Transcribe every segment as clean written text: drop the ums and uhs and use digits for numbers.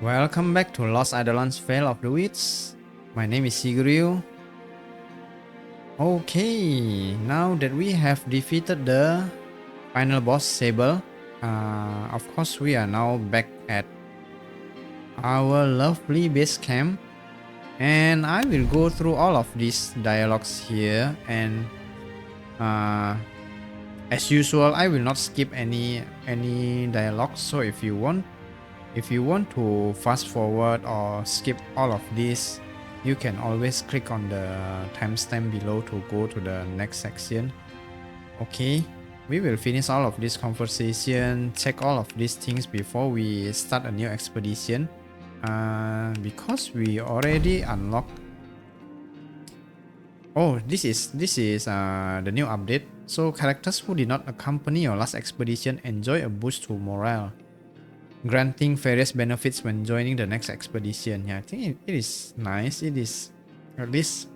Welcome back to Lost Eidolons Veil of the Wits. My name is CygRyu. Okay, now that we have defeated the final boss Sable, of course we are now back at our lovely base camp, and I will go through all of these dialogues here, and as usual I will not skip any dialogue. So if you want to fast forward or skip all of this, you can always click on the timestamp below to go to the next section. Okay, we will finish all of this conversation, check all of these things before we start a new expedition. Because we already unlocked. Oh, this is the new update. So characters who did not accompany your last expedition enjoy a boost to morale, granting various benefits when joining the next expedition. Yeah, I think it is nice. It is, at least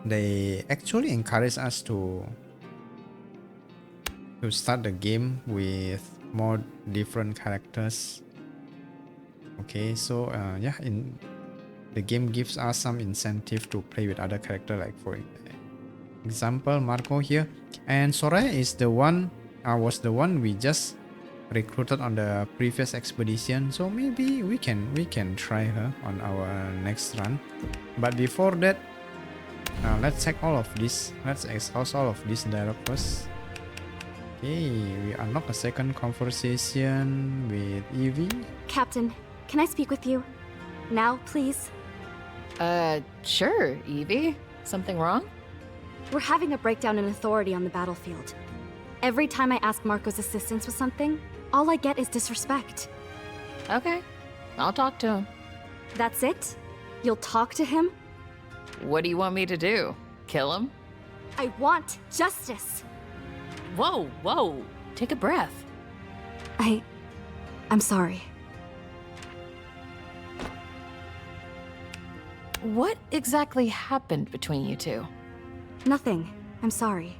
they actually encourage us to start the game with more different characters. Okay, so yeah, in the game gives us some incentive to play with other character, like for example Marco here, and Soraya is the one was the one we just recruited on the previous expedition, so maybe we can try her on our next run. But before that, let's check all of this. Let's exhaust all of this dialogue first. Okay, we unlock a second conversation with Evie. Captain, can I speak with you? Now, please? Sure, Evie. Something wrong? We're having a breakdown in authority on the battlefield. Every time I ask Marco's assistance with something, all I get is disrespect. Okay, I'll talk to him. That's it? You'll talk to him? What do you want me to do? Kill him? I want justice! Whoa, take a breath. I'm sorry. What exactly happened between you two? Nothing. I'm sorry.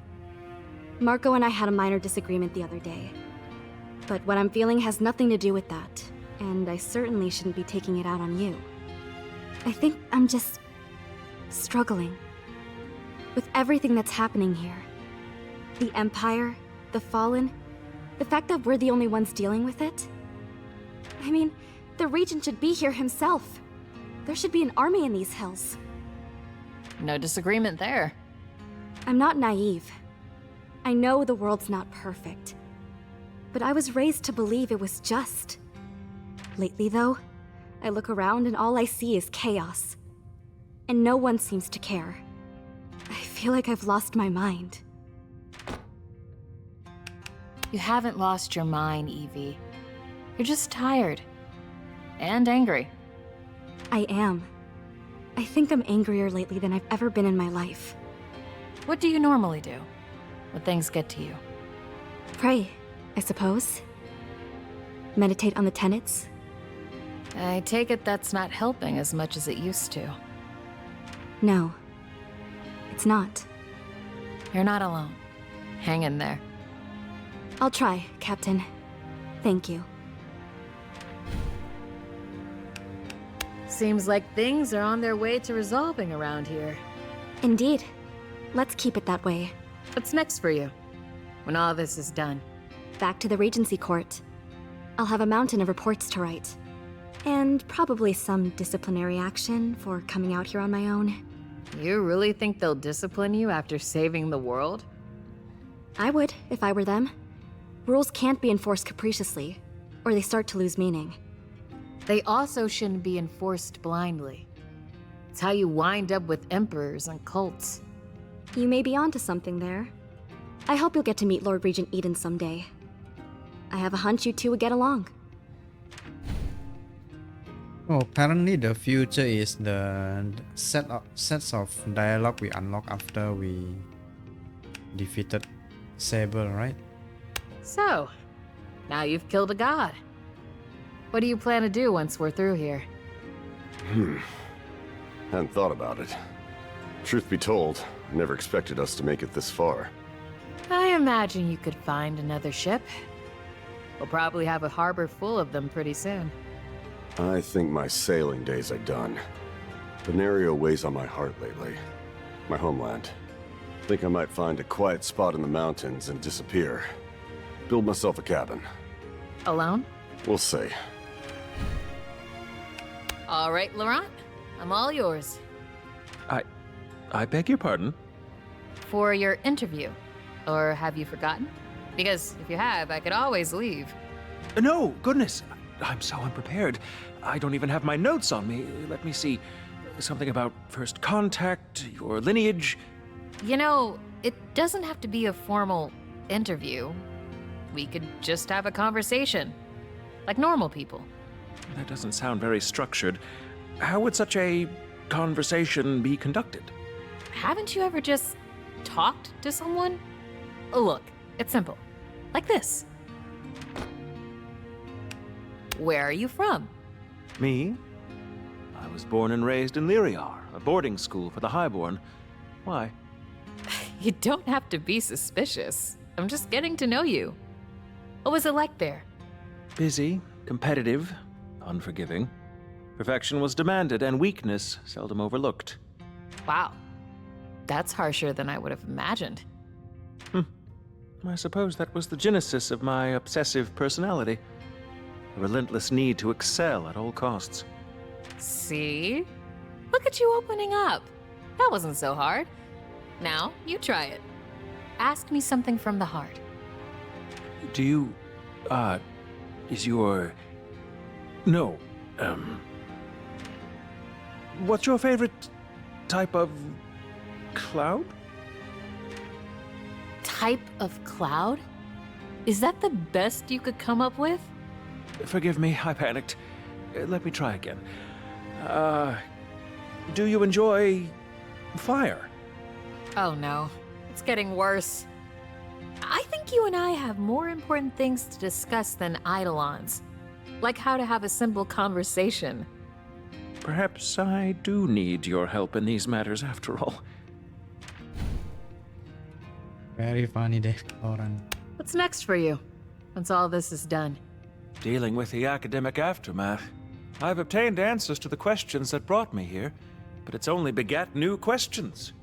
Marco and I had a minor disagreement the other day. But what I'm feeling has nothing to do with that, and I certainly shouldn't be taking it out on you. I think I'm just struggling with everything that's happening here. The Empire, the Fallen, the fact that we're the only ones dealing with it. I mean, the Regent should be here himself. There should be an army in these hills. No disagreement there. I'm not naive. I know the world's not perfect. But I was raised to believe it was just. Lately, though, I look around and all I see is chaos. And no one seems to care. I feel like I've lost my mind. You haven't lost your mind, Evie. You're just tired. And angry. I am. I think I'm angrier lately than I've ever been in my life. What do you normally do when things get to you? Pray, I suppose. Meditate on the tenets. I take it that's not helping as much as it used to. No, it's not. You're not alone. Hang in there. I'll try, Captain. Thank you. Seems like things are on their way to resolving around here. Indeed. Let's keep it that way. What's next for you, when all this is done? Back to the Regency Court. I'll have a mountain of reports to write. And probably some disciplinary action for coming out here on my own. You really think they'll discipline you after saving the world? I would, if I were them. Rules can't be enforced capriciously, or they start to lose meaning. They also shouldn't be enforced blindly. It's how you wind up with emperors and cults. You may be onto something there. I hope you'll get to meet Lord Regent Eden someday. I have a hunch you two would get along. Oh, apparently the future is the sets of dialogue we unlock after we defeated Sable, right? So, now you've killed a god. What do you plan to do once we're through here? Hadn't thought about it. Truth be told, I never expected us to make it this far. I imagine you could find another ship. We'll probably have a harbor full of them pretty soon. I think my sailing days are done. Venerio weighs on my heart lately. My homeland. Think I might find a quiet spot in the mountains and disappear. Build myself a cabin. Alone? We'll see. All right, Laurent. I'm all yours. I beg your pardon? For your interview. Or have you forgotten? Because if you have, I could always leave. No, goodness. I'm so unprepared. I don't even have my notes on me. Let me see. Something about first contact, your lineage. You know, it doesn't have to be a formal interview. We could just have a conversation. Like normal people. That doesn't sound very structured. How would such a conversation be conducted? Haven't you ever just talked to someone? Look, it's simple. Like this. Where are you from? Me? I was born and raised in Lyriar, a boarding school for the highborn. Why? You don't have to be suspicious. I'm just getting to know you. What was it like there? Busy, competitive, unforgiving. Perfection was demanded and weakness seldom overlooked. Wow. That's harsher than I would have imagined. I suppose that was the genesis of my obsessive personality. A relentless need to excel at all costs. See? Look at you opening up. That wasn't so hard. Now, you try it. Ask me something from the heart. Do you, is your... No, what's your favorite type of cloud? Type of cloud? Is that the best you could come up with? Forgive me, I panicked. Let me try again. Do you enjoy fire? Oh no, it's getting worse. I think you and I have more important things to discuss than Eidolons. Like how to have a simple conversation. Perhaps I do need your help in these matters after all. Very funny day, Lauren. What's next for you, once all this is done? Dealing with the academic aftermath. I've obtained answers to the questions that brought me here, but it's only begat new questions.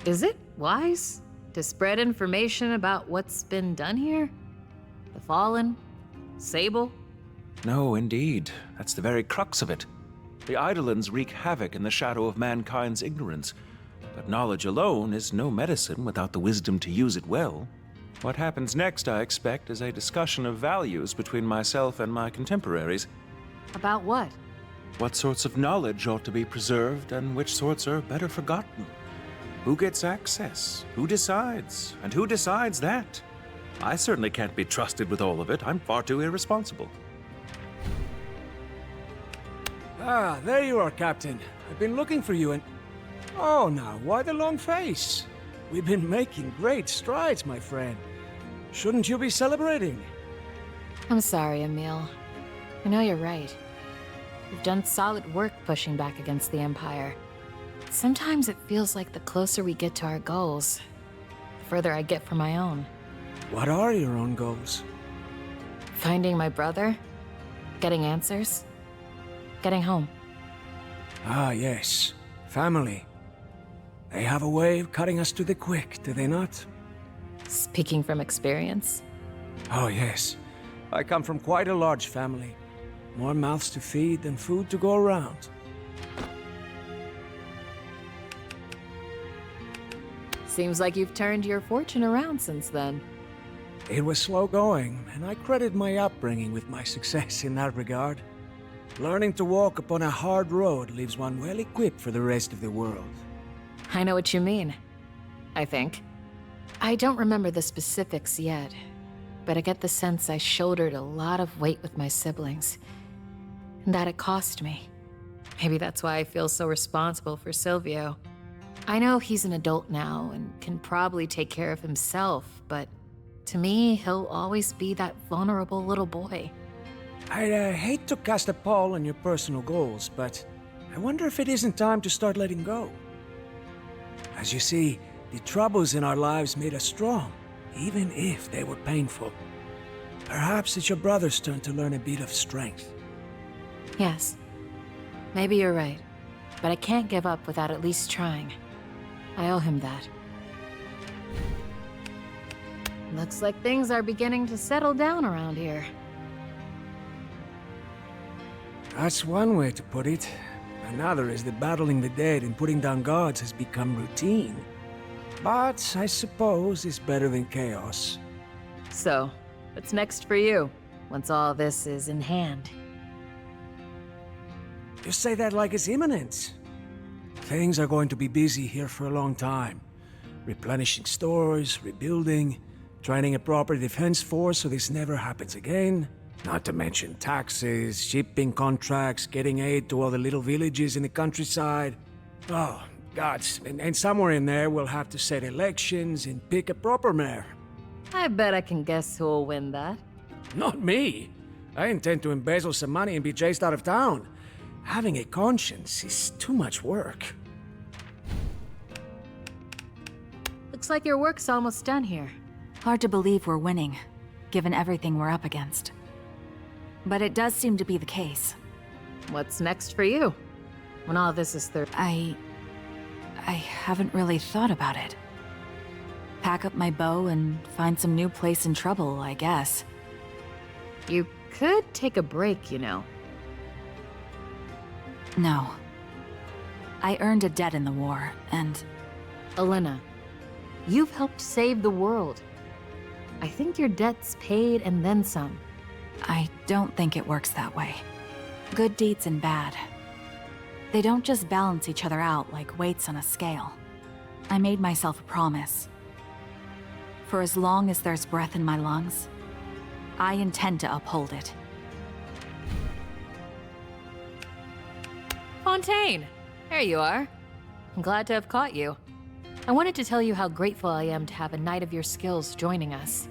Is it wise to spread information about what's been done here? The Fallen? Sable? No, indeed. That's the very crux of it. The Eidolons wreak havoc in the shadow of mankind's ignorance, but knowledge alone is no medicine without the wisdom to use it well. What happens next, I expect, is a discussion of values between myself and my contemporaries. About what? What sorts of knowledge ought to be preserved and which sorts are better forgotten? Who gets access? Who decides? And who decides that? I certainly can't be trusted with all of it. I'm far too irresponsible. Ah, there you are, Captain. I've been looking for you and... Oh, now, why the long face? We've been making great strides, my friend. Shouldn't you be celebrating? I'm sorry, Emil. I know you're right. We've done solid work pushing back against the Empire. Sometimes it feels like the closer we get to our goals, the further I get from my own. What are your own goals? Finding my brother, getting answers, getting home. Ah, yes. Family. They have a way of cutting us to the quick, do they not? Speaking from experience. Oh, yes. I come from quite a large family. More mouths to feed than food to go around. Seems like you've turned your fortune around since then. It was slow going, and I credit my upbringing with my success in that regard. Learning to walk upon a hard road leaves one well equipped for the rest of the world. I know what you mean, I think. I don't remember the specifics yet, but I get the sense I shouldered a lot of weight with my siblings, and that it cost me. Maybe that's why I feel so responsible for Silvio. I know he's an adult now and can probably take care of himself, but to me, he'll always be that vulnerable little boy. I hate to cast a pall on your personal goals, but I wonder if it isn't time to start letting go. As you see, the troubles in our lives made us strong, even if they were painful. Perhaps it's your brother's turn to learn a bit of strength. Yes. Maybe you're right. But I can't give up without at least trying. I owe him that. Looks like things are beginning to settle down around here. That's one way to put it. Another is that battling the dead and putting down guards has become routine. But I suppose it's better than chaos. So, what's next for you, once all this is in hand? You say that like it's imminent. Things are going to be busy here for a long time. Replenishing stores, rebuilding, training a proper defense force so this never happens again. Not to mention taxes, shipping contracts, getting aid to all the little villages in the countryside. Oh, gods. And somewhere in there we'll have to set elections and pick a proper mayor. I bet I can guess who'll win that. Not me. I intend to embezzle some money and be chased out of town. Having a conscience is too much work. Looks like your work's almost done here. Hard to believe we're winning, given everything we're up against. But it does seem to be the case. What's next for you? When all this is through. I haven't really thought about it. Pack up my bow and find some new place in trouble, I guess. You could take a break, you know. No. I earned a debt in the war, and... Elena, you've helped save the world. I think your debt's paid and then some. I don't think it works that way. Good deeds and bad. They don't just balance each other out like weights on a scale. I made myself a promise. For as long as there's breath in my lungs, I intend to uphold it. Fontaine! There you are. I'm glad to have caught you. I wanted to tell you how grateful I am to have a knight of your skills joining us.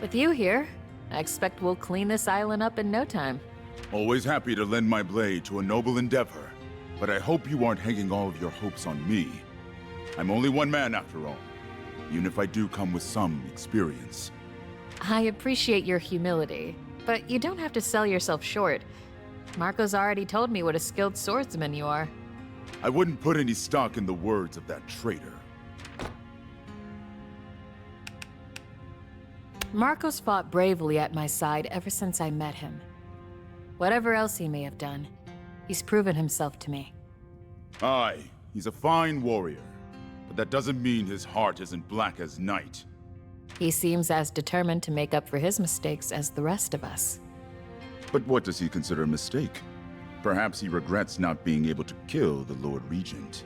With you here, I expect we'll clean this island up in no time. Always happy to lend my blade to a noble endeavor, but I hope you aren't hanging all of your hopes on me. I'm only one man after all, even if I do come with some experience. I appreciate your humility, but you don't have to sell yourself short. Marco's already told me what a skilled swordsman you are. I wouldn't put any stock in the words of that traitor. Marco's fought bravely at my side ever since I met him. Whatever else he may have done, he's proven himself to me. Aye, he's a fine warrior, but that doesn't mean his heart isn't black as night. He seems as determined to make up for his mistakes as the rest of us. But what does he consider a mistake? Perhaps he regrets not being able to kill the Lord Regent.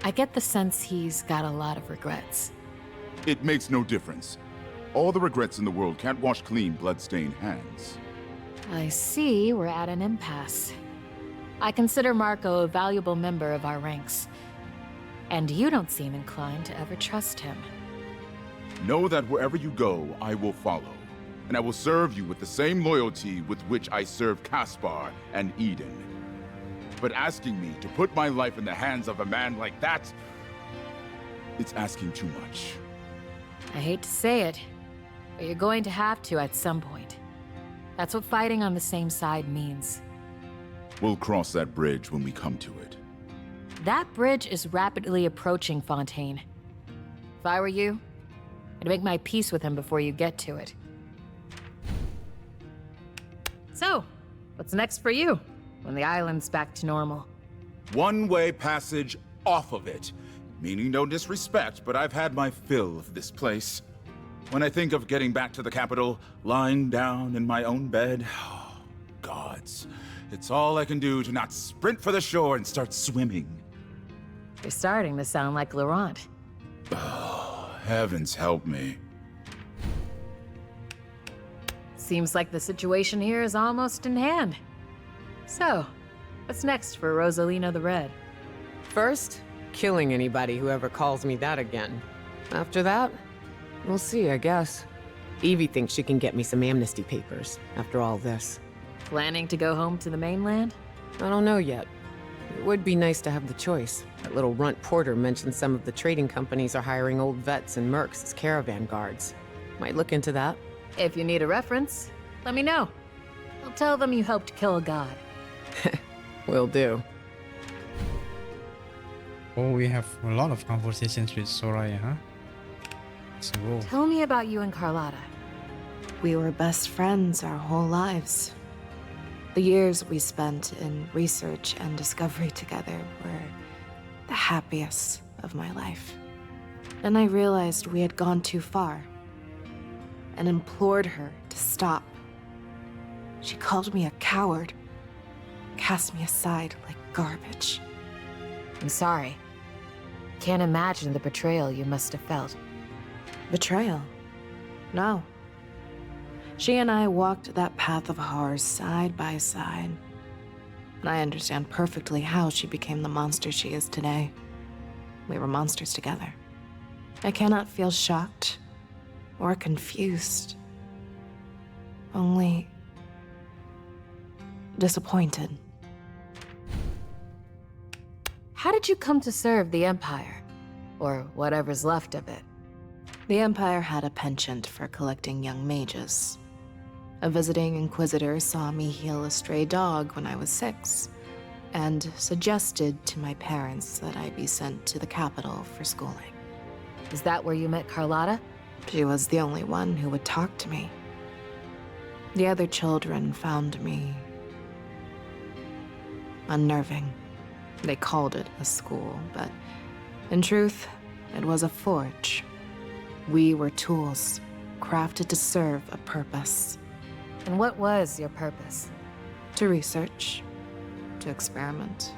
I get the sense he's got a lot of regrets. It makes no difference. All the regrets in the world can't wash clean blood-stained hands. I see we're at an impasse. I consider Marco a valuable member of our ranks. And you don't seem inclined to ever trust him. Know that wherever you go, I will follow. And I will serve you with the same loyalty with which I served Caspar and Eden. But asking me to put my life in the hands of a man like that, it's asking too much. I hate to say it, but you're going to have to at some point. That's what fighting on the same side means. We'll cross that bridge when we come to it. That bridge is rapidly approaching, Fontaine. If I were you, I'd make my peace with him before you get to it. So, what's next for you, when the island's back to normal? One-way passage off of it. Meaning no disrespect, but I've had my fill of this place. When I think of getting back to the capital, lying down in my own bed, oh, gods. It's all I can do to not sprint for the shore and start swimming. You're starting to sound like Laurent. Oh, heavens help me. Seems like the situation here is almost in hand. So, what's next for Rosalina the Red? First, killing anybody who ever calls me that again. After that, we'll see, I guess. Evie thinks she can get me some amnesty papers after all this. Planning to go home to the mainland? I don't know yet. It would be nice to have the choice. That little runt Porter mentioned some of the trading companies are hiring old vets and mercs as caravan guards. Might look into that. If you need a reference, let me know. I'll tell them you helped kill a god. Will do. Oh, we have a lot of conversations with Soraya, huh? Let's go. Tell me about you and Carlotta. We were best friends our whole lives. The years we spent in research and discovery together were the happiest of my life. Then I realized we had gone too far and implored her to stop. She called me a coward, cast me aside like garbage. I'm sorry. Can't imagine the betrayal you must have felt. Betrayal? No. She and I walked that path of horror side by side. And I understand perfectly how she became the monster she is today. We were monsters together. I cannot feel shocked or confused. Only disappointed. How did you come to serve the Empire? Or whatever's left of it? The Empire had a penchant for collecting young mages. A visiting inquisitor saw me heal a stray dog when I was 6, and suggested to my parents that I be sent to the capital for schooling. Is that where you met Carlotta? She was the only one who would talk to me. The other children found me unnerving. They called it a school, but in truth, it was a forge. We were tools, crafted to serve a purpose. And what was your purpose? To research, to experiment,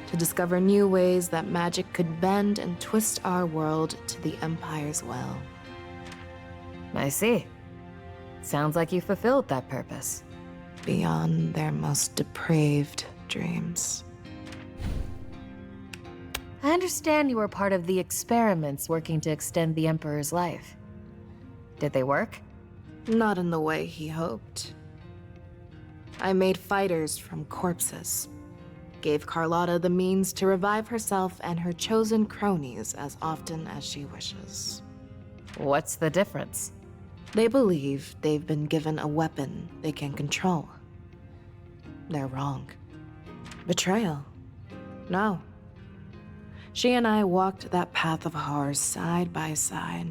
to discover new ways that magic could bend and twist our world to the Empire's will. I see. Sounds like you fulfilled that purpose. Beyond their most depraved dreams. I understand you were part of the experiments working to extend the Emperor's life. Did they work? Not in the way he hoped. I made fighters from corpses, gave Carlotta the means to revive herself and her chosen cronies as often as she wishes. What's the difference? They believe they've been given a weapon they can control. They're wrong. Betrayal? No. She and I walked that path of horror side by side.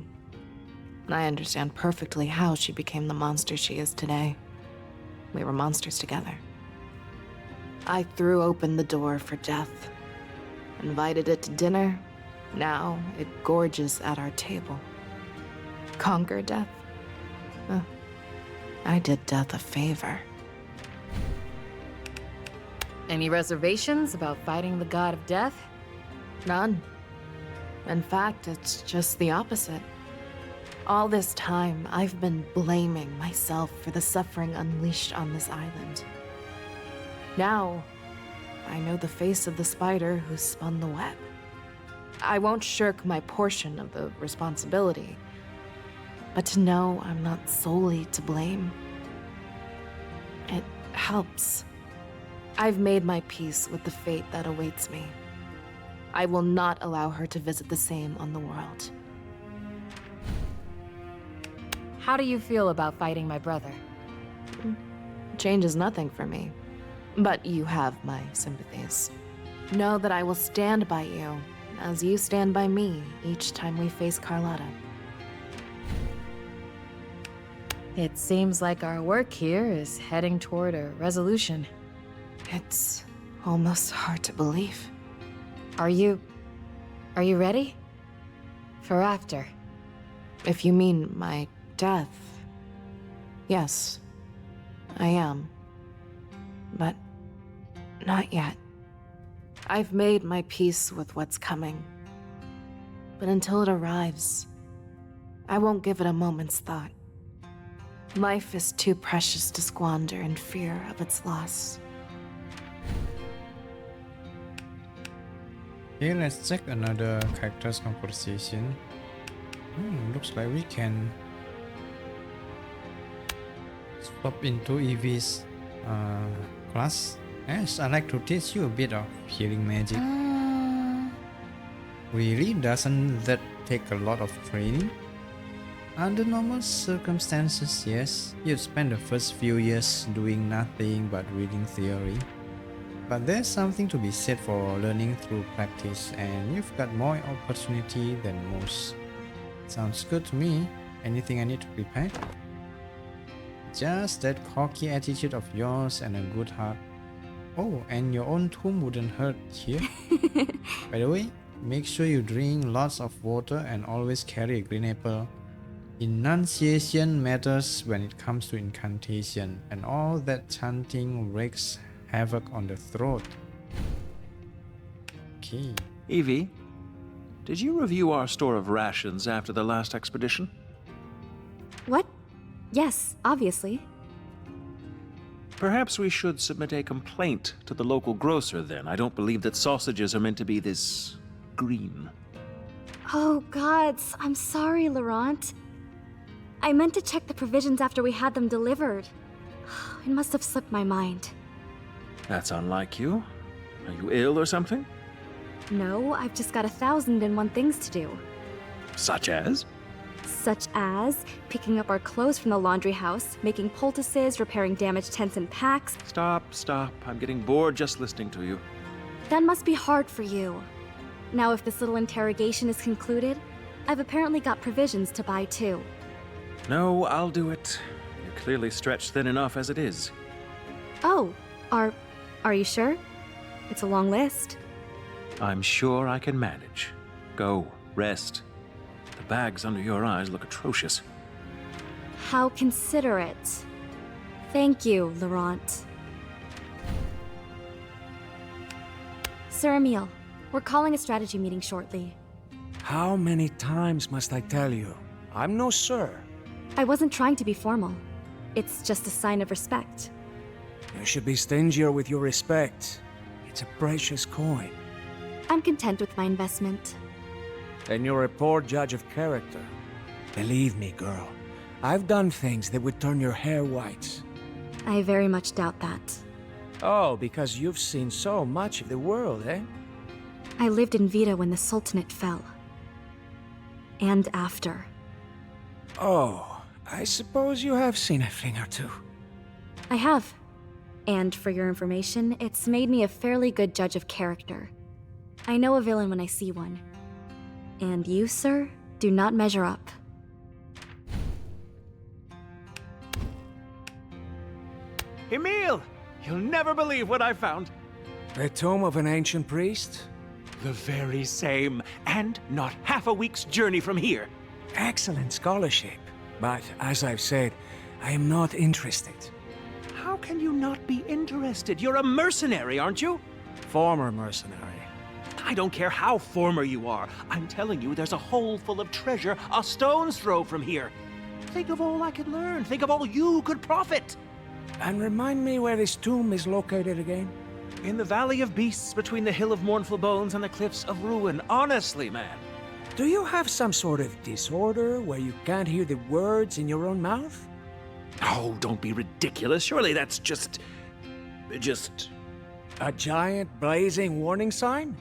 And I understand perfectly how she became the monster she is today. We were monsters together. I threw open the door for death, invited it to dinner. Now it gorges at our table. Conquer death? I did death a favor. Any reservations about fighting the god of death? None. In fact, it's just the opposite. All this time, I've been blaming myself for the suffering unleashed on this island. Now, I know the face of the spider who spun the web. I won't shirk my portion of the responsibility, but to know I'm not solely to blame, it helps. I've made my peace with the fate that awaits me. I will not allow her to visit the same on the world. How do you feel about fighting my brother? Changes nothing for me, but you have my sympathies. Know that I will stand by you, as you stand by me each time we face Carlotta. It seems like our work here is heading toward a resolution. It's almost hard to believe. Are you ready? For after? If you mean my death, yes, I am. But not yet. I've made my peace with what's coming. But until it arrives, I won't give it a moment's thought. Life is too precious to squander in fear of its loss. Okay, let's check another character's conversation. Looks like we can swap into Evie's class. Yes, I'd like to teach you a bit of healing magic. Really doesn't that take a lot of training? Under normal circumstances, yes, you'd spend the first few years doing nothing but reading theory. But there's something to be said for learning through practice, and you've got more opportunity than most. Sounds good to me. Anything I need to prepare? Just that cocky attitude of yours and a good heart. Oh, and your own tomb wouldn't hurt here. By the way, make sure you drink lots of water and always carry a green apple. Enunciation matters when it comes to incantation, and all that chanting wreaks havoc on the throat. Okay. Evie, did you review our store of rations after the last expedition? What? Yes, obviously. Perhaps we should submit a complaint to the local grocer then. I don't believe that sausages are meant to be this green. Oh, gods, I'm sorry, Laurent. I meant to check the provisions after we had them delivered. It must have slipped my mind. That's unlike you. Are you ill or something? No, I've just got 1,001 things to do. Such as? Such as picking up our clothes from the laundry house, making poultices, repairing damaged tents and packs. Stop. I'm getting bored just listening to you. That must be hard for you. Now, if this little interrogation is concluded, I've apparently got provisions to buy too. No, I'll do it. You're clearly stretched thin enough as it is. Oh, are you sure? It's a long list. I'm sure I can manage. Go, rest. The bags under your eyes look atrocious. How considerate. Thank you, Laurent. Sir Emile, we're calling a strategy meeting shortly. How many times must I tell you? I'm no sir. I wasn't trying to be formal. It's just a sign of respect. You should be stingier with your respect. It's a precious coin. I'm content with my investment. Then you're a poor judge of character. Believe me, girl. I've done things that would turn your hair white. I very much doubt that. Oh, because you've seen so much of the world, eh? I lived in Vita when the Sultanate fell. And after. Oh, I suppose you have seen a thing or two. I have. And for your information, it's made me a fairly good judge of character. I know a villain when I see one. And you, sir, do not measure up. Emile! You'll never believe what I found. The tomb of an ancient priest? The very same, and not half a week's journey from here. Excellent scholarship. But, as I've said, I am not interested. How can you not be interested? You're a mercenary, aren't you? Former mercenary. I don't care how former you are. I'm telling you, there's a hole full of treasure a stone's throw from here. Think of all I could learn. Think of all you could profit. And remind me where this tomb is located again? In the Valley of Beasts, between the Hill of Mournful Bones and the Cliffs of Ruin. Honestly, man. Do you have some sort of disorder where you can't hear the words in your own mouth? Oh, don't be ridiculous. Surely that's just... A giant blazing warning sign?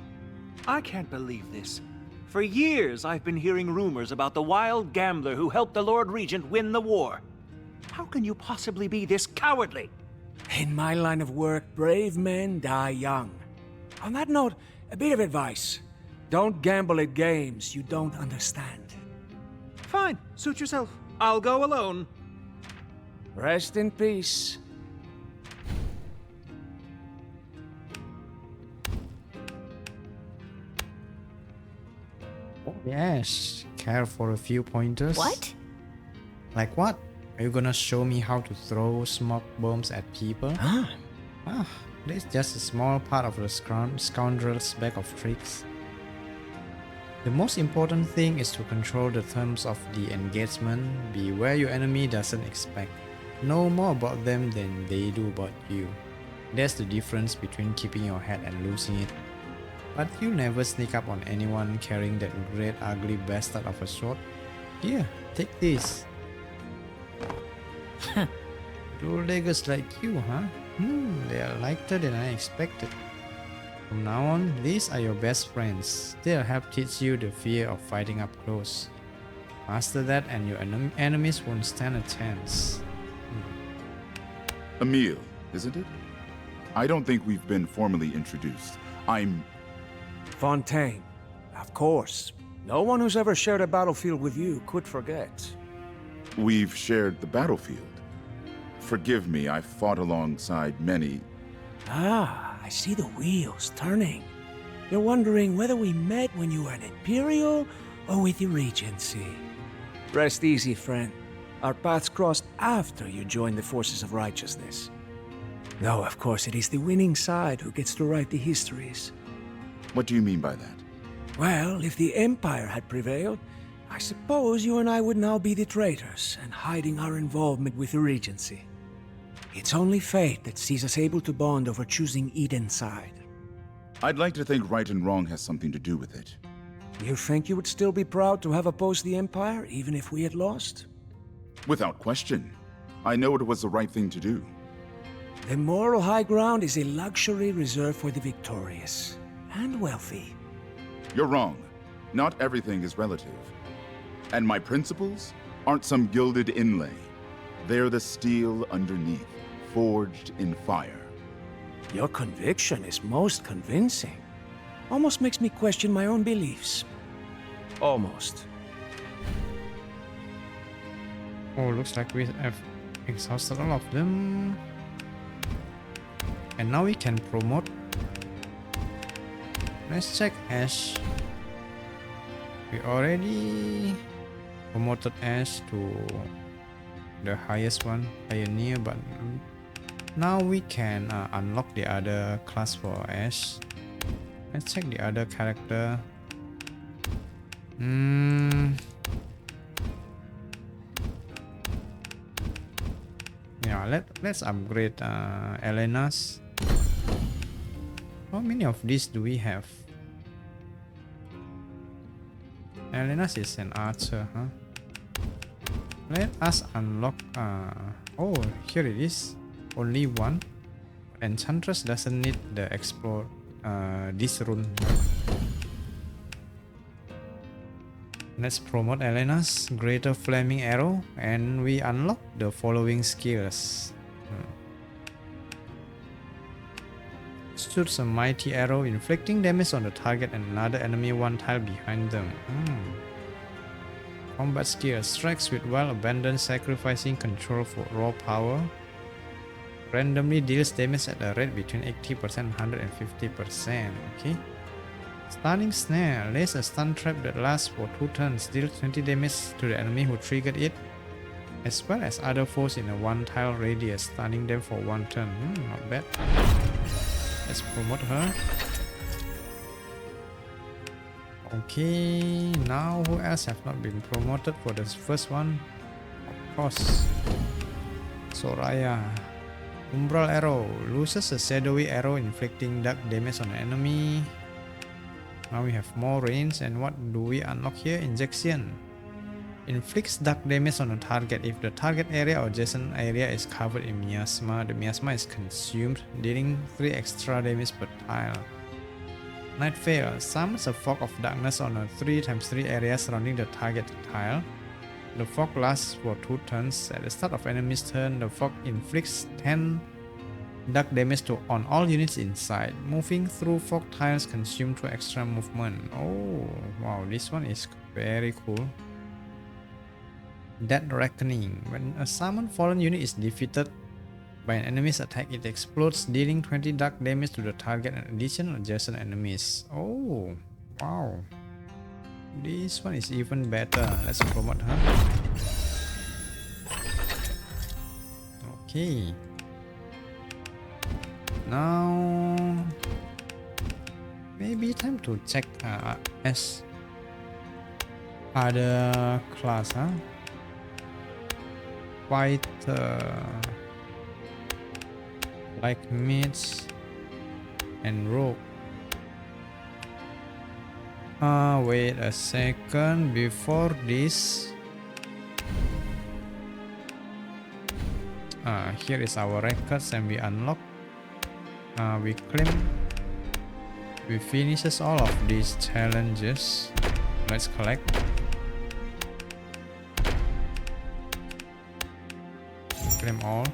I can't believe this. For years, I've been hearing rumors about the wild gambler who helped the Lord Regent win the war. How can you possibly be this cowardly? In my line of work, brave men die young. On that note, a bit of advice. Don't gamble at games you don't understand. Fine, suit yourself. I'll go alone. Rest in peace. Oh, yes. Care for a few pointers? What? Like what? Are you gonna show me how to throw smoke bombs at people? Huh? That's just a small part of the scoundrel's bag of tricks. The most important thing is to control the terms of the engagement. Be where your enemy doesn't expect. Know more about them than they do about you. That's the difference between keeping your head and losing it. But you never sneak up on anyone carrying that great ugly bastard of a sword. Here, take this. Two-leggers like you, huh? They are lighter than I expected. From now on, these are your best friends. They'll help teach you the fear of fighting up close. Master that and your enemies won't stand a chance. Emile, isn't it? I don't think we've been formally introduced. I'm... Fontaine. Of course. No one who's ever shared a battlefield with you could forget. We've shared the battlefield. Forgive me, I've fought alongside many... Ah, I see the wheels turning. You're wondering whether we met when you were an Imperial or with the Regency. Rest easy, friend. Our paths crossed after you joined the forces of righteousness. Though, of course, it is the winning side who gets to write the histories. What do you mean by that? Well, if the Empire had prevailed, I suppose you and I would now be the traitors and hiding our involvement with the Regency. It's only fate that sees us able to bond over choosing Eden's side. I'd like to think right and wrong has something to do with it. You think you would still be proud to have opposed the Empire, even if we had lost? Without question. I know it was the right thing to do. The moral high ground is a luxury reserved for the victorious and wealthy. You're wrong. Not everything is relative. And my principles aren't some gilded inlay. They're the steel underneath, forged in fire. Your conviction is most convincing. Almost makes me question my own beliefs. Almost. Oh, looks like we have exhausted all of them. And now we can promote. Let's check Ash. We already promoted Ash to the highest one, Pioneer, but now we can unlock the other class for Ash. Let's check the other character. Yeah, let's upgrade Elena's. How many of these do we have? Elena's is an archer, huh? Let us unlock. Oh, here it is. Only one. Enchantress doesn't need the explore. This rune. Let's promote Elena's Greater Flaming Arrow, and we unlock the following skills. Shoots a mighty arrow, inflicting damage on the target and another enemy one tile behind them. Combat skill, strikes with well abandoned, sacrificing control for raw power. Randomly deals damage at a rate between 80% and 150%. Okay. Stunning snare, lays a stun trap that lasts for 2 turns, deals 20 damage to the enemy who triggered it, as well as other foes in a 1 tile radius, stunning them for 1 turn. Not bad. Let's promote her. Okay, now who else have not been promoted for this first one? Of course, Soraya. Umbral Arrow, loses a shadowy arrow inflicting dark damage on an enemy. Now we have more range, and what do we unlock here? Injection. Inflicts dark damage on a target. If the target area or adjacent area is covered in miasma, the miasma is consumed, dealing 3 extra damage per tile. Night Veil summons a fog of darkness on a 3x3 area surrounding the target tile. The fog lasts for 2 turns. At the start of enemy's turn, the fog inflicts 10 dark damage on all units inside. Moving through fog tiles consume 2 extra movement. Oh, wow, this one is very cool. Dead Reckoning. When a summoned fallen unit is defeated by an enemy's attack, it explodes, dealing 20 dark damage to the target and additional adjacent enemies. Oh, wow. This one is even better. Let's promote her. Okay. Now, maybe time to check as other class, huh? Fighter, like mage and rogue. Wait a second. Before this, here is our records, and we unlock. We claim. We finishes all of these challenges. Let's collect. Claim all.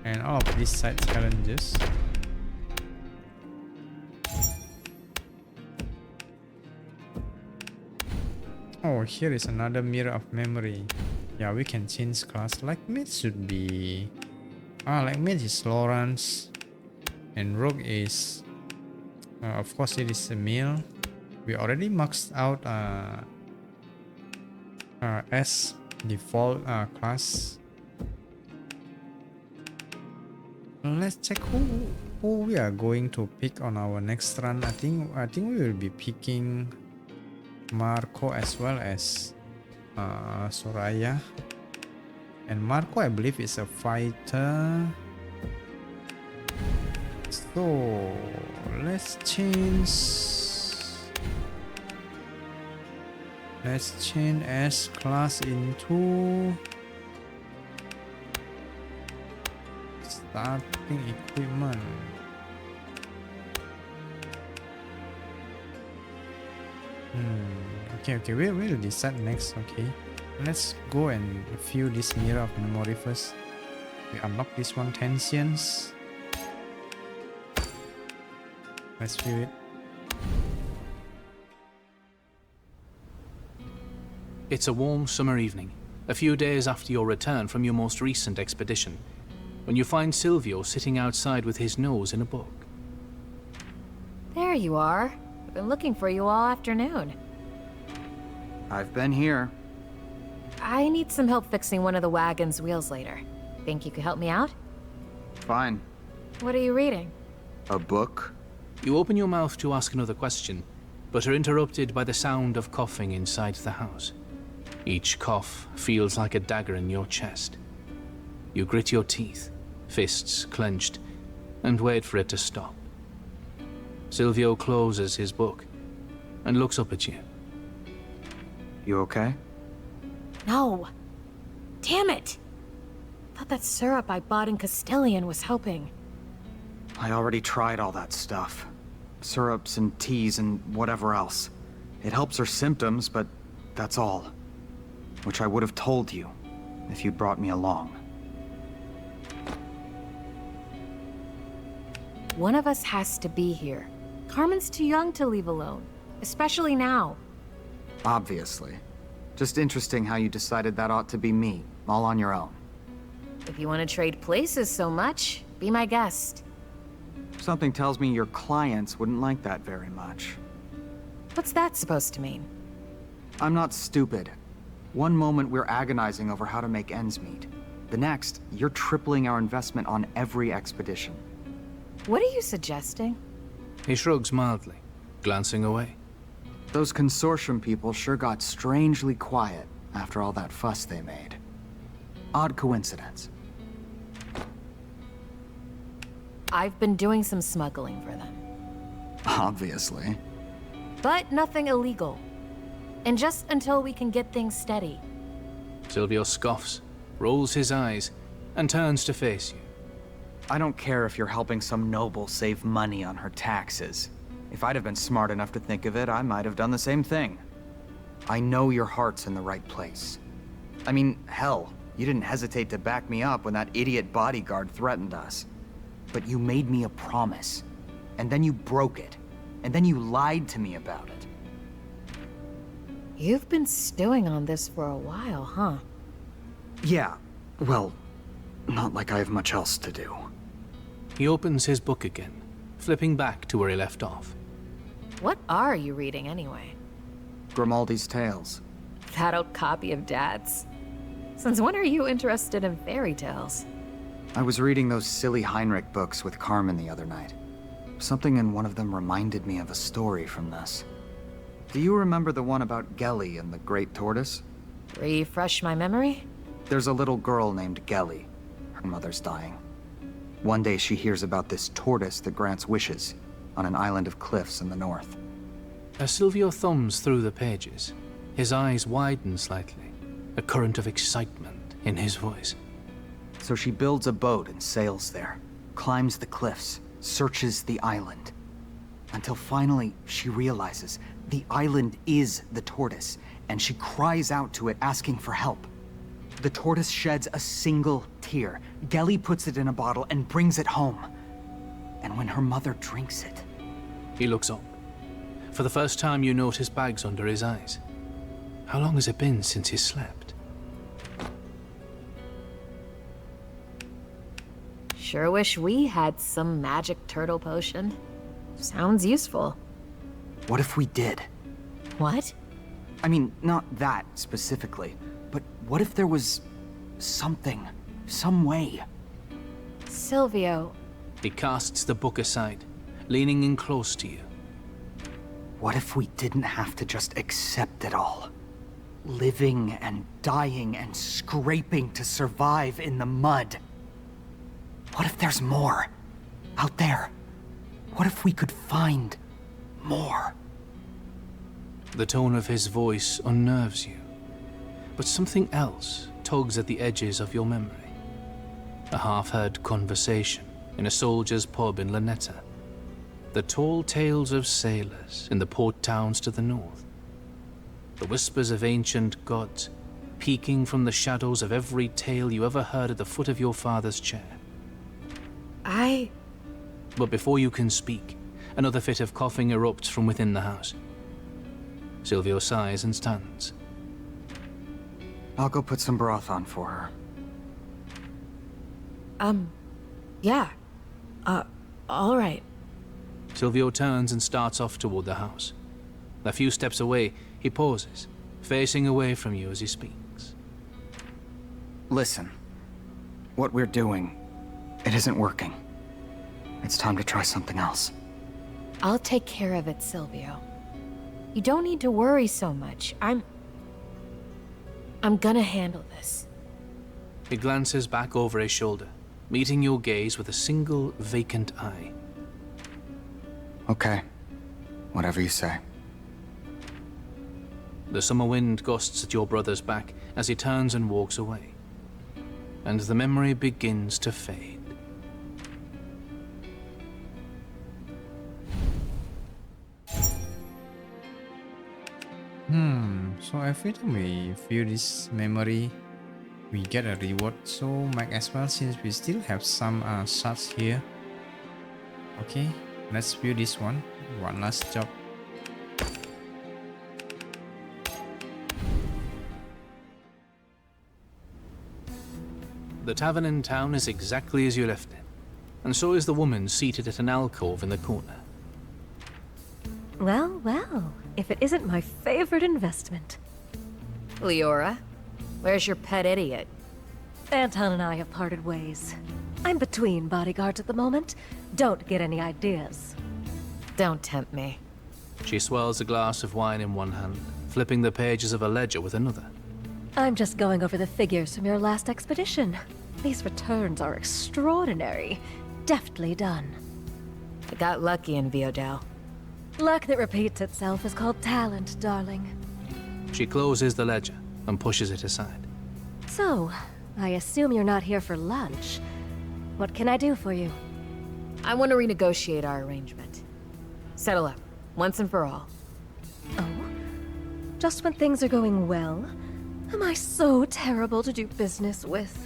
and all of these side challenges. Oh, here is another mirror of memory. Yeah, we can change class. Like mage should be like mage is Lawrence, and rogue is of course it is Emil. We already maxed out as default class. Let's check who we are going to pick on our next run. I think we will be picking Marco as well as Soraya. And Marco, I believe, is a fighter. So let's change S class into starting equipment. Okay, we will decide next. Okay, let's go and view this mirror of memory first. We unlock this one, tensions. Let's view it. It's a warm summer evening, a few days after your return from your most recent expedition, when you find CygRyu sitting outside with his nose in a book. There you are. I've been looking for you all afternoon. I've been here. I need some help fixing one of the wagon's wheels later. Think you could help me out? Fine. What are you reading? A book? You open your mouth to ask another question, but are interrupted by the sound of coughing inside the house. Each cough feels like a dagger in your chest. You grit your teeth, fists clenched, and wait for it to stop. CygRyu closes his book and looks up at you. You okay? No. Damn it! Thought that syrup I bought in Castilian was helping. I already tried all that stuff. Syrups and teas and whatever else. It helps her symptoms, but that's all. Which I would have told you if you'd brought me along. One of us has to be here. Carmen's too young to leave alone, especially now. Obviously. Just interesting how you decided that ought to be me, all on your own. If you want to trade places so much, be my guest. Something tells me your clients wouldn't like that very much. What's that supposed to mean? I'm not stupid. One moment we're agonizing over how to make ends meet. The next, you're tripling our investment on every expedition. What are you suggesting? He shrugs mildly, glancing away. Those consortium people sure got strangely quiet after all that fuss they made. Odd coincidence. I've been doing some smuggling for them. Obviously. But nothing illegal. And just until we can get things steady. CygRyu scoffs, rolls his eyes, and turns to face you. I don't care if you're helping some noble save money on her taxes. If I'd have been smart enough to think of it, I might have done the same thing. I know your heart's in the right place. I mean, hell, you didn't hesitate to back me up when that idiot bodyguard threatened us. But you made me a promise, and then you broke it, and then you lied to me about it. You've been stewing on this for a while, huh? Yeah, well, not like I have much else to do. He opens his book again, flipping back to where he left off. What are you reading anyway? Grimaldi's Tales. That old copy of Dad's. Since when are you interested in fairy tales? I was reading those silly Heinrich books with Carmen the other night. Something in one of them reminded me of a story from this. Do you remember the one about Gelly and the Great Tortoise? Refresh my memory? There's a little girl named Gelly. Her mother's dying. One day she hears about this tortoise that grants wishes on an island of cliffs in the north. As CygRyu thumbs through the pages, his eyes widen slightly, a current of excitement in his voice. So she builds a boat and sails there, climbs the cliffs, searches the island, until finally she realizes the island is the tortoise, and she cries out to it asking for help. The tortoise sheds a single tear. here, Gelly puts it in a bottle and brings it home. And when her mother drinks it... He looks up. For the first time, you notice bags under his eyes. How long has it been since he slept? Sure wish we had some magic turtle potion. Sounds useful. What if we did? What? I mean, not that specifically, but what if there was something, some way? Silvio. He casts the book aside, leaning in close to you. What if we didn't have to just accept it all? Living and dying and scraping to survive in the mud. What if there's more? Out there? What if we could find more? The tone of his voice unnerves you, but something else tugs at the edges of your memory. A half-heard conversation in a soldier's pub in Lanetta. The tall tales of sailors in the port towns to the north. The whispers of ancient gods peeking from the shadows of every tale you ever heard at the foot of your father's chair. But before you can speak, another fit of coughing erupts from within the house. Silvio sighs and stands. I'll go put some broth on for her. Yeah. All right. Silvio turns and starts off toward the house. A few steps away, he pauses, facing away from you as he speaks. Listen. What we're doing, it isn't working. It's time to try something else. I'll take care of it, Silvio. You don't need to worry so much. I'm gonna handle this. He glances back over his shoulder, meeting your gaze with a single vacant eye. Okay. Whatever you say. The summer wind gusts at your brother's back as he turns and walks away. And the memory begins to fade. So every time we view this memory, we get a reward. So might as well, since we still have some shots here. Okay, let's view this one. One last job. The tavern in town is exactly as you left it, and so is the woman seated at an alcove in the corner. Well, well, if it isn't my favorite investment. Leora, where's your pet idiot? Anton and I have parted ways. I'm between bodyguards at the moment. Don't get any ideas. Don't tempt me. She swirls a glass of wine in one hand, flipping the pages of a ledger with another. I'm just going over the figures from your last expedition. These returns are extraordinary. Deftly done. I got lucky in Viodel. Luck that repeats itself is called talent, darling. She closes the ledger and pushes it aside. So, I assume you're not here for lunch. What can I do for you? I want to renegotiate our arrangement. Settle up, once and for all. Oh? Just when things are going well? Am I so terrible to do business with?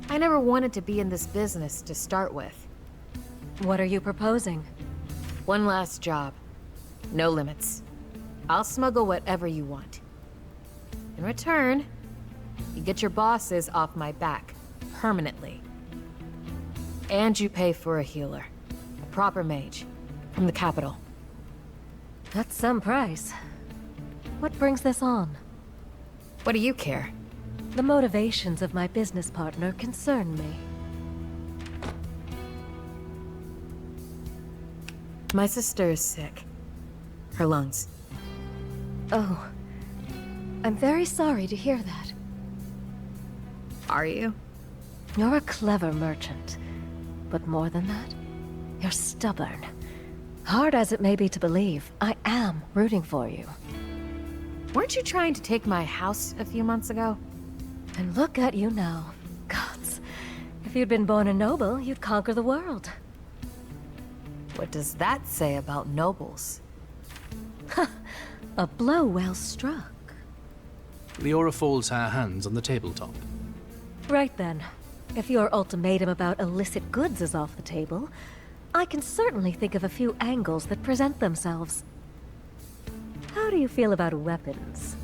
I never wanted to be in this business to start with. What are you proposing? One last job. No limits. I'll smuggle whatever you want. In return, you get your bosses off my back, permanently. And you pay for a healer. A proper mage. From the capital. That's some price. What brings this on? What do you care? The motivations of my business partner concern me. My sister is sick. Her lungs. Oh. I'm very sorry to hear that. Are you? You're a clever merchant. But more than that, you're stubborn. Hard as it may be to believe, I am rooting for you. Weren't you trying to take my house a few months ago? And look at you now. Gods. If you'd been born a noble, you'd conquer the world. What does that say about nobles? A blow well struck. Leora folds her hands on the tabletop. Right then. If your ultimatum about illicit goods is off the table, I can certainly think of a few angles that present themselves. How do you feel about weapons?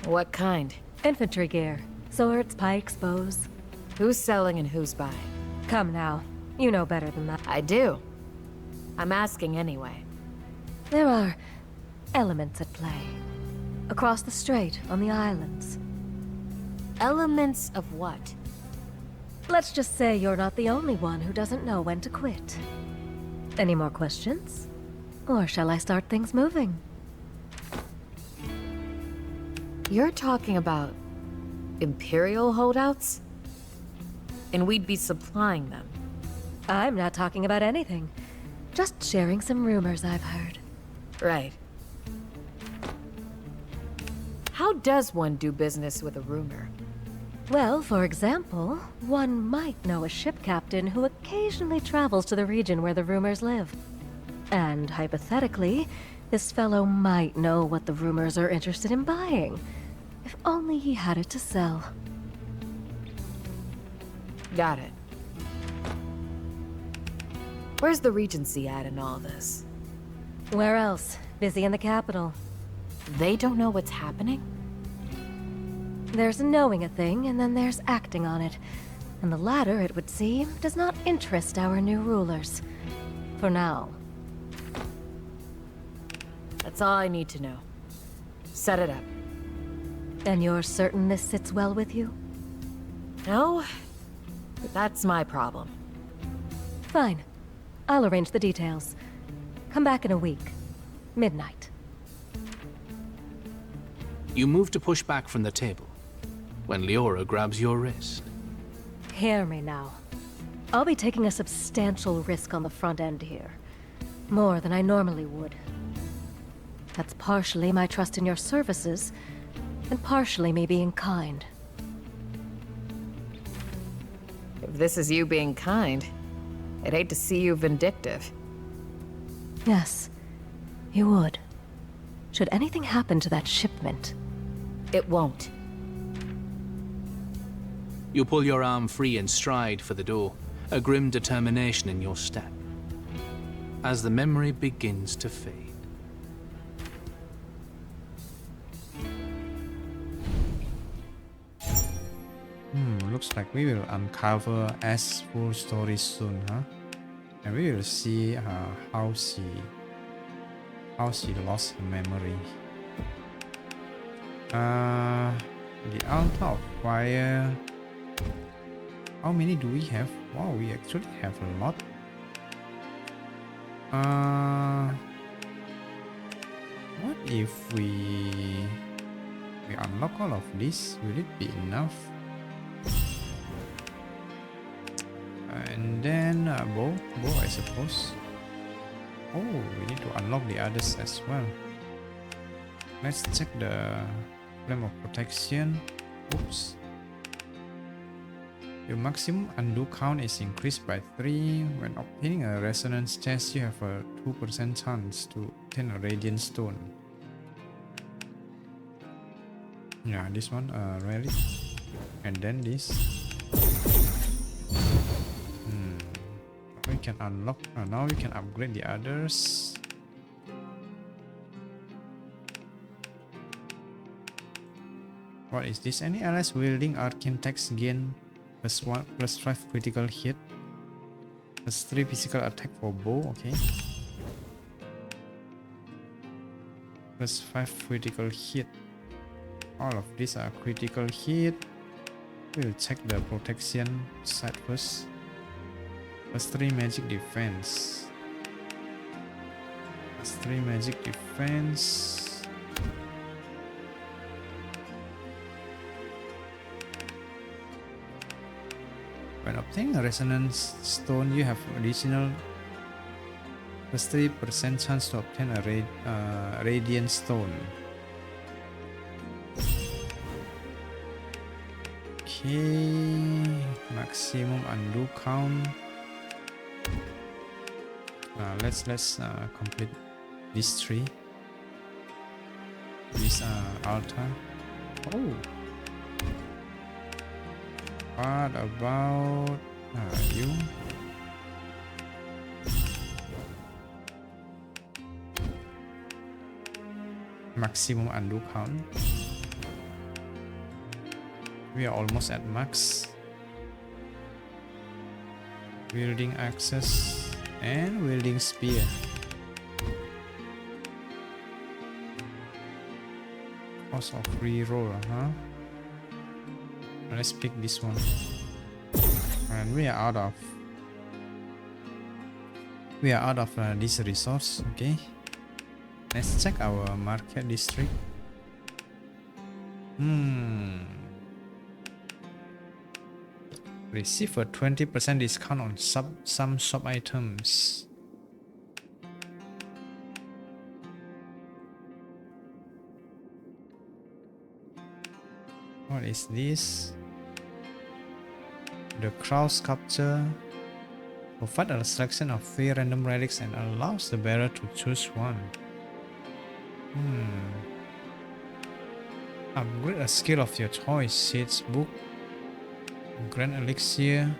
What kind? Infantry gear. Swords, pikes, bows. Who's selling and who's buying? Come now. You know better than that. I do. I'm asking anyway. There are elements at play. Across the strait, on the islands. Elements of what? Let's just say you're not the only one who doesn't know when to quit. Any more questions? Or shall I start things moving? You're talking about Imperial holdouts? And we'd be supplying them. I'm not talking about anything. Just sharing some rumors I've heard. Right. How does one do business with a rumor? Well, for example, one might know a ship captain who occasionally travels to the region where the rumors live. And hypothetically, this fellow might know what the rumors are interested in buying. If only he had it to sell. Got it. Where's the Regency at in all this? Where else? Busy in the capital. They don't know what's happening? There's knowing a thing, and then there's acting on it. And the latter, it would seem, does not interest our new rulers. For now. That's all I need to know. Set it up. And you're certain this sits well with you? No, but that's my problem. Fine. I'll arrange the details. Come back in a week. Midnight. You move to push back from the table, when Leora grabs your wrist. Hear me now. I'll be taking a substantial risk on the front end here. More than I normally would. That's partially my trust in your services, and partially me being kind. If this is you being kind, I'd hate to see you vindictive. Yes, you would. Should anything happen to that shipment? It won't. You pull your arm free and stride for the door, a grim determination in your step. As the memory begins to fade. Looks like we will uncover Ash's full story soon, huh? And we will see how she lost her memory. The altar of fire. How many do we have? Wow, we actually have a lot. What if we unlock all of this? Will it be enough? And then bow I suppose. Oh, we need to unlock the others as well. Let's check the flame of protection. Oops. Your maximum undo count is increased by 3. When obtaining a resonance test, you have a 2% chance to obtain a radiant stone. Yeah, this one relic. And then this. We can unlock. Now we can upgrade the others. What is this? Any allies wielding arcane text gain +5 critical hit, +3 physical attack for bow. Okay. +5 critical hit. All of these are critical hit. We'll check the protection side first. +3 magic defense. +3 magic defense. When obtaining a resonance stone, you have additional +3% chance to obtain a radiant stone. Okay, maximum undo count. Let's complete these 3. This altar. Oh, What about you? Maximum undo count. We are almost at max. Wielding axes and wielding spear. Cost of reroll, huh? Let's pick this one. And we are out of this resource. Okay. Let's check our market district. Receive a 20% discount on some shop items. What is this? The crow sculpture provides a selection of 3 random relics and allows the bearer to choose one. Upgrade a skill of your choice. Seeds book, Grand Elixir.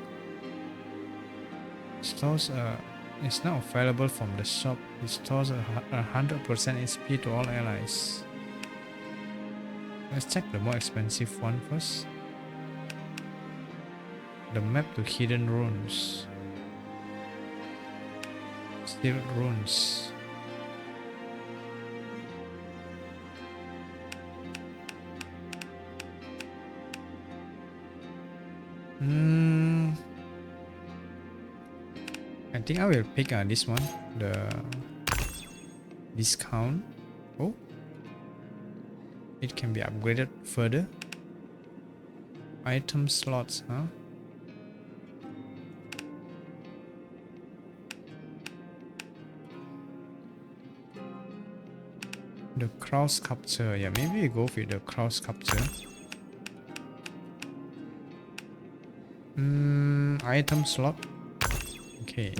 Stores is now available from the shop. It stores 100% HP to all allies. Let's check the more expensive one first. The map to hidden runes. Steel runes. I think I will pick this one, the discount. Oh, it can be upgraded further. Item slots, huh? The crow sculpture, yeah, maybe we go with the crow sculpture. Item slot. Okay.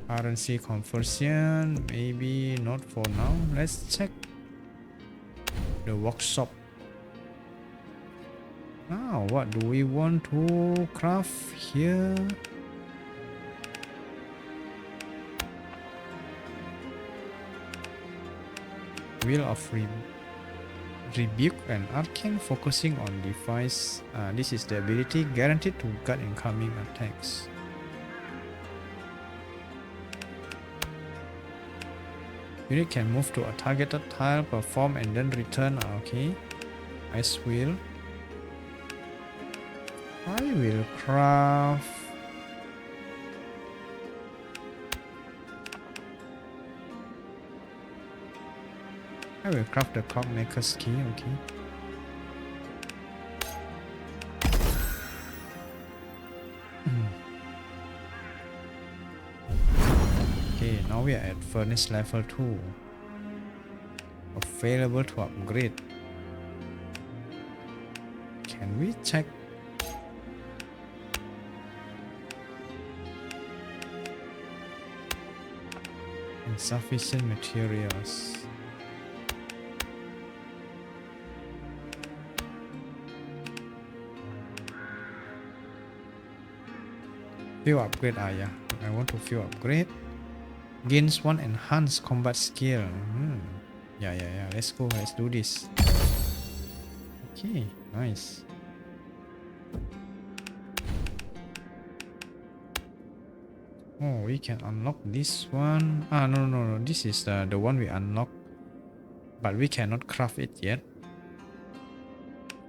Currency conversion, maybe not for now. Let's check the workshop. Now, what do we want to craft here? Wheel of Rebuke and Arcane, focusing on device. This is the ability guaranteed to guard incoming attacks. Unit can move to a targeted tile, perform and then return. Okay. Ice wheel. I will craft the clockmaker's key. Okay. Okay, now we are at furnace level 2. Available to upgrade. Can we check? Insufficient materials. Few upgrade, yeah. I want to few upgrade. Gains 1 enhanced combat skill. Yeah. Let's go. Let's do this. Okay, nice. Oh, we can unlock this one. No. This is the one we unlock, but we cannot craft it yet.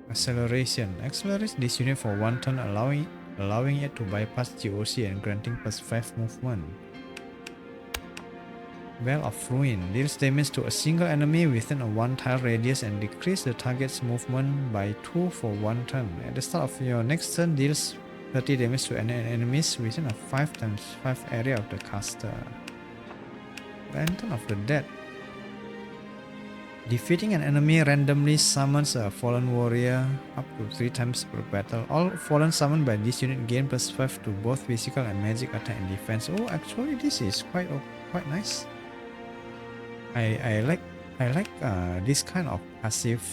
Acceleration. Accelerates this unit for 1 turn, allowing it to bypass GOC and granting +5 movement. Well of Ruin deals damage to a single enemy within a 1 tile radius and decrease the target's movement by 2 for 1 turn. At the start of your next turn, deals 30 damage to enemies within a 5x5 area of the caster. Lantern of the Dead. Defeating an enemy randomly summons a fallen warrior up to 3 times per battle. All fallen summoned by this unit gain +5 to both physical and magic attack and defense. Oh, actually this is quite nice. I like this kind of passive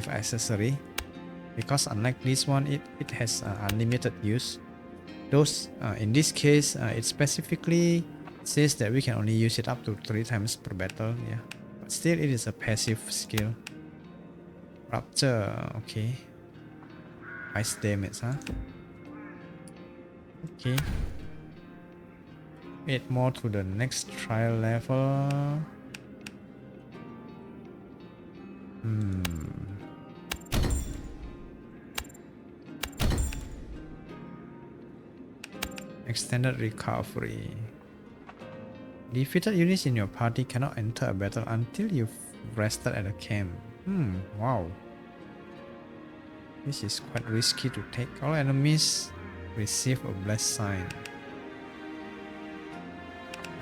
accessory. because unlike this one, it has unlimited use. Those in this case, it specifically says that we can only use it up to 3 times per battle. Yeah, but still it is a passive skill. Rupture, okay. Ice damage, huh? Okay. 8 more to the next trial level. Extended recovery. Defeated units in your party cannot enter a battle until you've rested at a camp. Wow. This is quite risky to take. All enemies receive a blessed sign.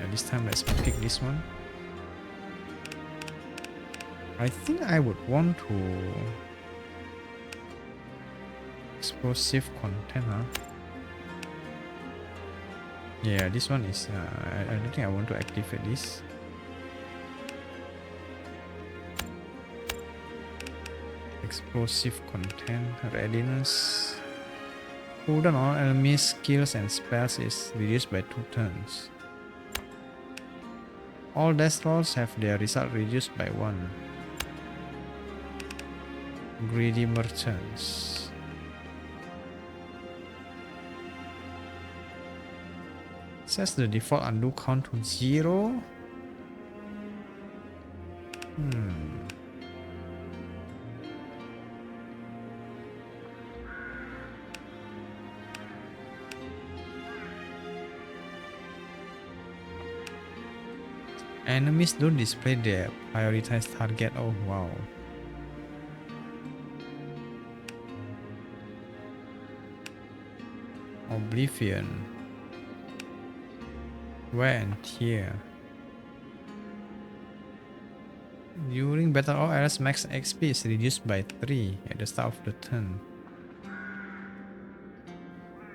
Yeah, this time let's pick this one. I think I would want to explosive content, huh? Yeah, this one is I don't think I want to activate this. Explosive content, readiness. Cooldown on enemy skills and spells is reduced by 2 turns. All death rolls have their result reduced by 1. Greedy merchants. Sets the default undo count to 0. Enemies don't display their prioritized target. Oh wow. Oblivion. Wear and tear. During battle, all allies max XP is reduced by 3 at the start of the turn.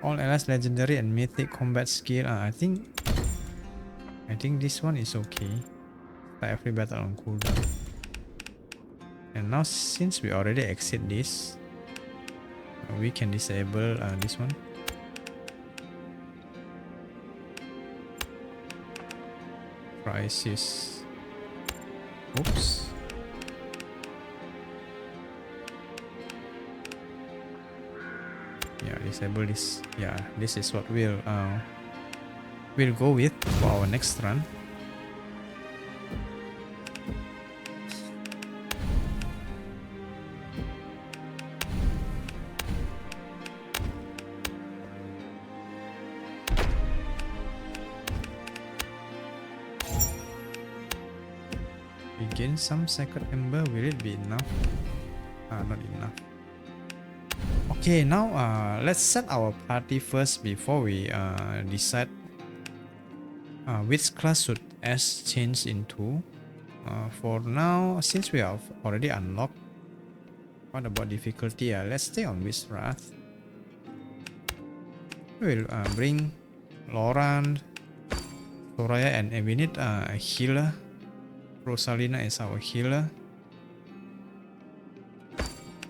All allies legendary and mythic combat skill. I think this one is okay. Start every battle on cooldown. And now since we already exit this, we can disable this one. Crisis. Oops. Yeah, disable this. Yeah, this is what we'll go with for our next run. We gain some sacred ember. Will it be enough? Not enough. Okay, now let's set our party first before we decide which class should S change into. For now, since we have already unlocked, what about difficulty? Let's stay on Witch Wrath. We'll bring Laurent, Soraya, and we need a healer. Rosalina is our healer.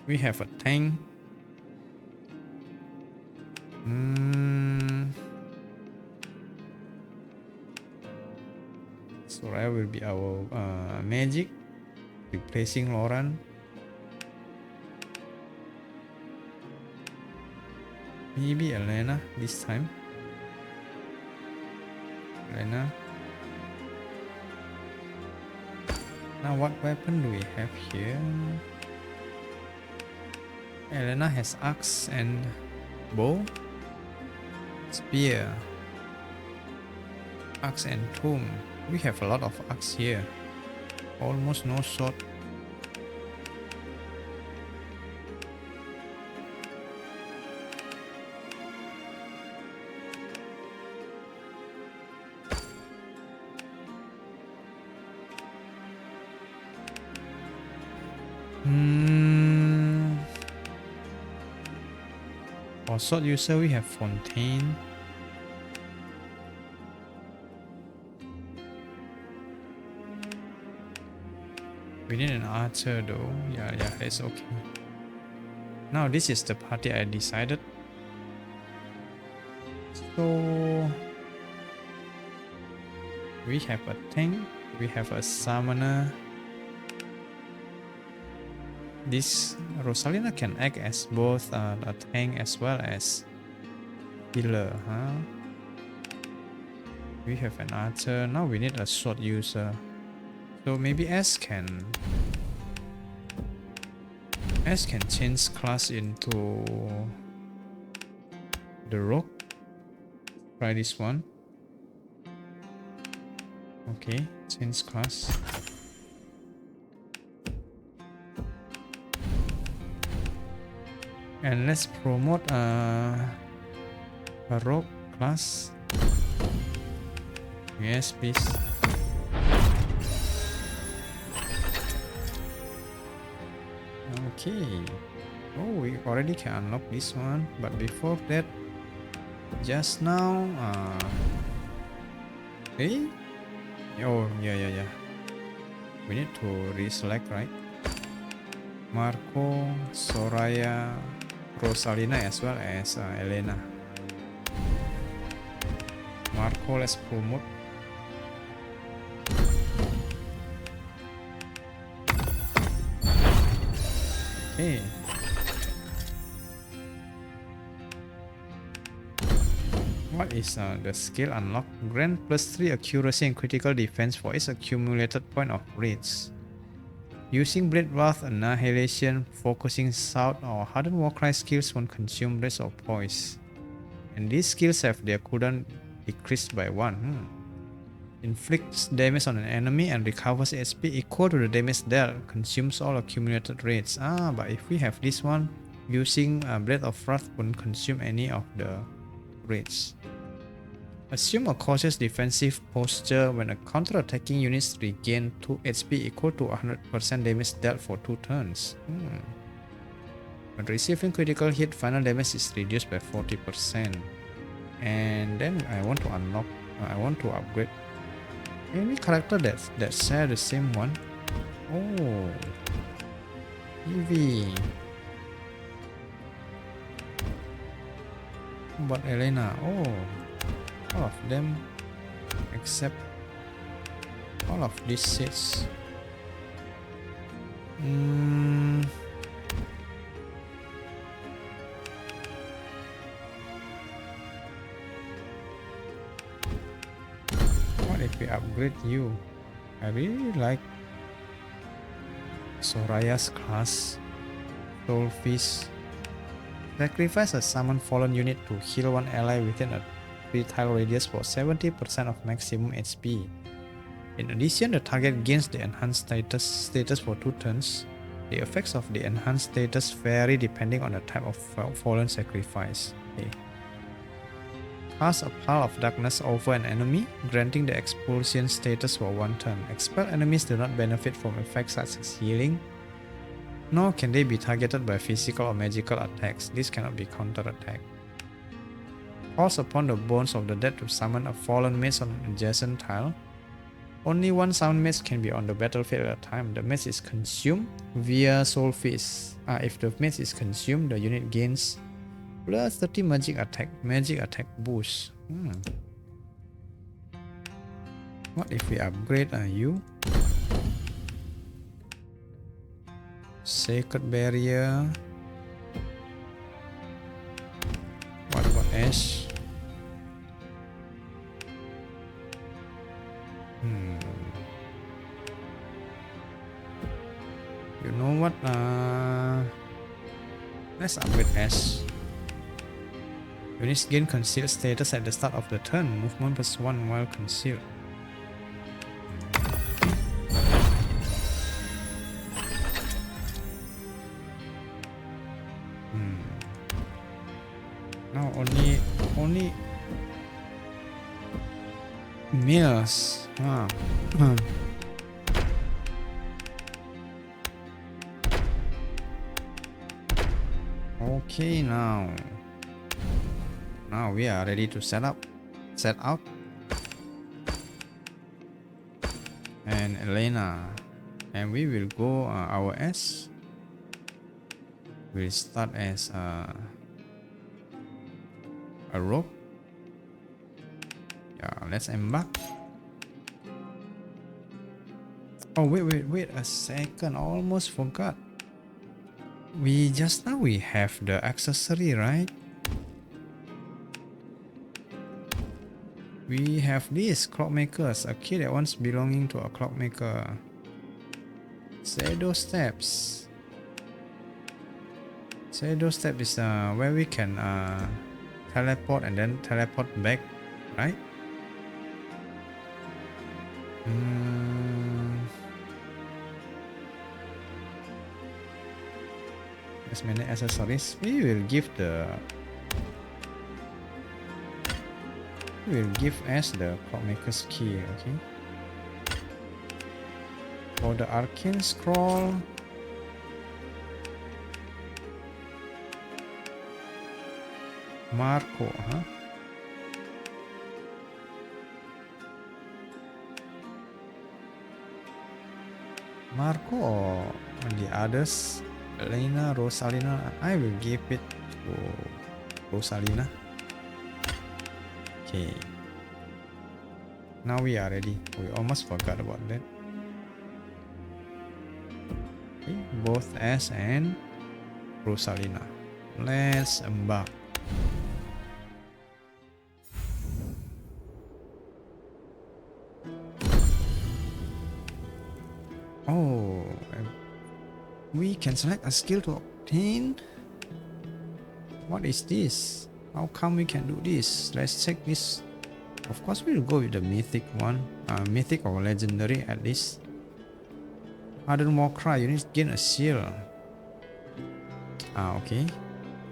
We have a tank. Soraya will be our magic, replacing Laurent. Maybe Elena this time. Elena. Now what weapon do we have here? Elena has axe and bow. Spear. Axe and tomb. We have a lot of axe here. Almost no sword. For sword user, we have Fontaine. We need an archer though. Yeah, it's okay. Now this is the party I decided. So we have a tank, we have a summoner. This Rosalina can act as both a tank as well as healer, huh? We have an archer. Now we need a sword user. So maybe S can change class into the rogue. Try this one. Okay, change class. And let's promote a rogue class. Yes, please. Okay. Oh, we already can unlock this one, but before that, just now, hey? Oh, yeah. We need to reselect, right? Marco, Soraya, Rosalina, as well as Elena. Marco, let's promote. Okay. What is the skill unlock? Grant +3 accuracy and critical defense for its accumulated point of reach. Using Blade Wrath, Annihilation, Focusing Shout, or Hardened Warcry skills won't consume rest or poise. And these skills have their cooldown decreased by 1. Inflicts damage on an enemy and recovers HP equal to the damage dealt. Consumes all accumulated rates. But if we have this one, using Blade of Wrath won't consume any of the rates. Assume a cautious defensive posture when a counter-attacking units regain 2 HP equal to 100% damage dealt for 2 turns. When receiving critical hit, final damage is reduced by 40%. And then I want to unlock, I want to upgrade any character that share the same one. Oh, Evie. But Elena, oh, all of them except all of these 6. What if we upgrade you? I really like Soraya's class. Soulfish. Sacrifice a summon fallen unit to heal one ally within a 3-tile radius for 70% of maximum HP. In addition, the target gains the enhanced status for 2 turns. The effects of the enhanced status vary depending on the type of fallen sacrifice. Okay. Cast a Pile of Darkness over an enemy, granting the expulsion status for 1 turn. Expelled enemies do not benefit from effects such as healing, nor can they be targeted by physical or magical attacks. This cannot be counter-attacked. Calls upon the bones of the dead to summon a fallen mage on an adjacent tile. Only 1 summon mage can be on the battlefield at a time. The mage is consumed via Soulfish. If the mage is consumed, the unit gains plus 30 magic attack boost. What if we upgrade you? Sacred Barrier. What about Ash? You know what? Let's upgrade Ash. Units gain concealed status at the start of the turn. Movement +1 while concealed. Now only males. Okay, now we are ready to set out. And Elena, and we will go our S. We'll start as a rogue. Yeah, let's embark. Oh, wait a second. Almost forgot. We have the accessory, right? We have this clockmakers, a key that once belonging to a clockmaker. Shadow steps. Shadow step is where we can teleport and then teleport back, right? As many accessories. We will give as the clockmaker's key, okay? For the arcane scroll, Marco, huh? Marco or the others? Elena, Rosalina. I will give it to Rosalina. Okay. Now we are ready. We almost forgot about that. Okay, both S and Rosalina. Let's embark. Oh, we can select a skill to obtain. What is this? How come we can do this? Let's check this. Of course, we'll go with the mythic one. Mythic or legendary at least. Ardent Warcry, you need to gain a shield. Okay.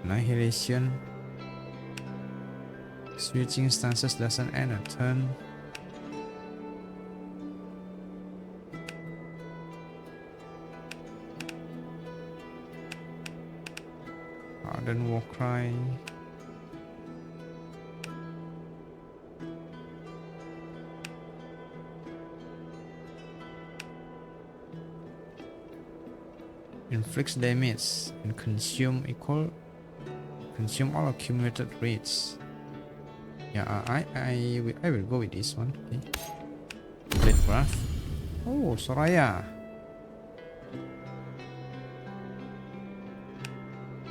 Annihilation. Switching stances doesn't end a turn. Ardent Warcry. Inflicts damage and consume all accumulated rates. Yeah, I will go with this one. Okay. Blade Breath. Oh, Soraya.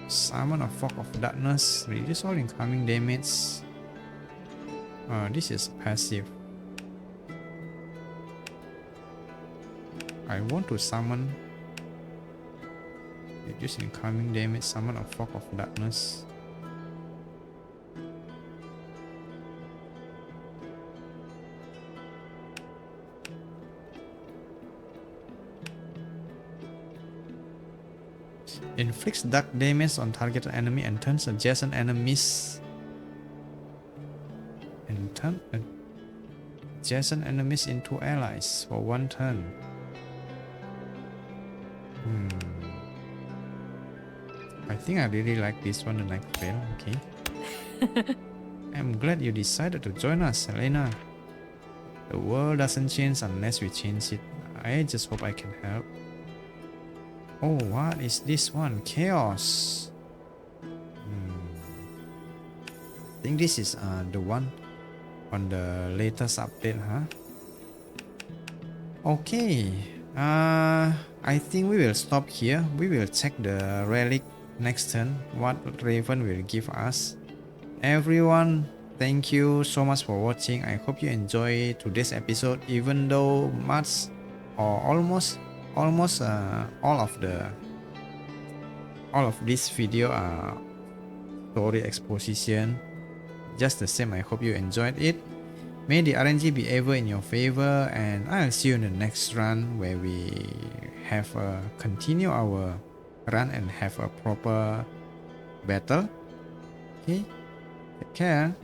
Summon a Fog of Darkness. Reduce all incoming damage. This is passive. I want to summon. Reduce incoming damage. Summon a Fog of Darkness. Inflicts dark damage on targeted enemy and turns adjacent enemies into allies for one turn. I think I really like this one, the Night Veil. Okay. I'm glad you decided to join us, Elena. The world doesn't change unless we change it. I just hope I can help. Oh, what is this one? Chaos. I think this is the one on the latest update, huh? Okay. I think we will stop here. We will check the relic next turn. What Raven will give us. Everyone, thank you so much for watching. I hope you enjoy today's episode, even though much or almost all of this video are story exposition. Just the same, I hope you enjoyed it. May the RNG be ever in your favor, and I'll see you in the next run where we have continue our run and have a proper battle. Okay, take care.